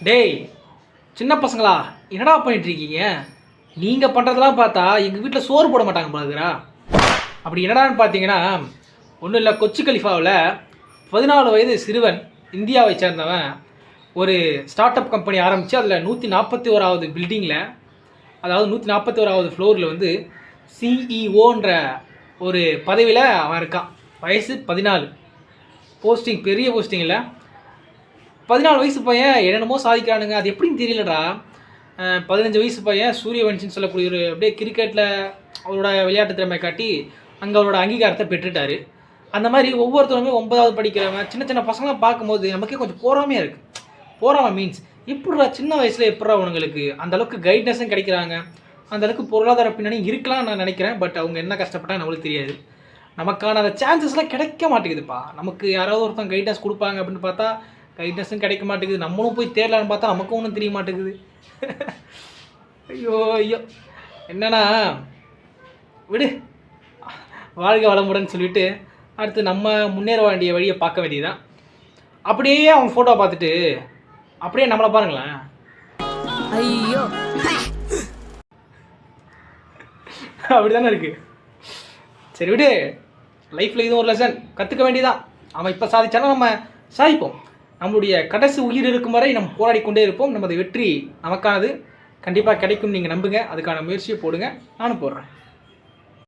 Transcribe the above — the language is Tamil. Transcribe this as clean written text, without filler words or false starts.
டேய் சின்ன பசங்களா, என்னடா பண்ணிட்டு இருக்கீங்க? நீங்கள் பண்ணுறதெல்லாம் பார்த்தா எங்கள் வீட்டில் சோறு போட மாட்டாங்க பாருக்குறா. அப்படி என்னடான்னு பார்த்தீங்கன்னா, ஒன்றும் இல்லை, கொச்சி கலிஃபாவில் 14 வயது சிறுவன், இந்தியாவை சேர்ந்தவன், ஒரு ஸ்டார்ட் அப் கம்பெனி ஆரம்பித்து அதில் 141வது பில்டிங்கில், அதாவது 141வது ஃப்ளோரில் வந்து சிஇஓன்ற ஒரு பதவியில் அவன் இருக்கான். வயசு 14, போஸ்டிங் பெரிய போஸ்டிங் இல்லை. 14 வயசு பையன் என்னென்னமோ சாதிக்கிறானுங்க. அது எப்படின்னு தெரியலடா. 15 வயசு பையன் சூரியவன்ஷின்னு சொல்லக்கூடிய ஒரு அப்படியே கிரிக்கெட்டில் அவரோட விளையாட்டு திறமை காட்டி அங்கே அவரோட அங்கீகாரத்தை பெற்றுட்டார். அந்த மாதிரி ஒவ்வொருத்தருமே 9வது படிக்கிறவங்க சின்ன சின்ன பசங்களாம் பார்க்கும்போது நமக்கே கொஞ்சம் போராமையாக இருக்குது. போராமை மீன்ஸ் எப்படிடா சின்ன வயசில் எப்படா அவங்களுக்கு அந்தளவுக்கு கைட்னஸும் கிடைக்கிறாங்க, அந்தளவுக்கு பொருளாதார பின்னணி இருக்கலாம் நான் நினைக்கிறேன். பட் அவங்க என்ன கஷ்டப்பட்டால் நம்மளுக்கு தெரியாது. நமக்கான அந்த சான்சஸ்லாம் கிடைக்க மாட்டேங்குதுப்பா. நமக்கு யாராவது ஒருத்தன் கைட்னஸ் கொடுப்பாங்க அப்படின்னு பார்த்தா கைட்னஸும் கிடைக்க மாட்டேங்குது. நம்மளும் போய் தேடலான்னு பார்த்தா நமக்கும் ஒன்றும் தெரிய மாட்டேங்குது. ஐயோ ஐயோ, என்னன்னா விடு, வாழ்க வளமுடன் சொல்லிவிட்டு அடுத்து நம்ம முன்னேற வேண்டிய வழியை பார்க்க வேண்டியதுதான். அப்படியே அவன் ஃபோட்டோ பார்த்துட்டு அப்படியே நம்மளை பாருங்களேன். ஐயோ அப்படி தானே இருக்குது. சரி விடு, லைஃப்பில் இதுவும் ஒரு லெசன் கற்றுக்க வேண்டியதான். அவன் இப்போ சாதிச்சாலும் நம்ம சாதிப்போம். நம்மளுடைய கடைசி உயிர் இருக்கும் வரை நம்ம போராடி கொண்டே இருப்போம். நமது வெற்றி நமக்கானது கண்டிப்பாக கிடைக்கும். நீங்கள் நம்புங்க, அதுக்கான முயற்சியை போடுங்க. நானும் போடுறேன்.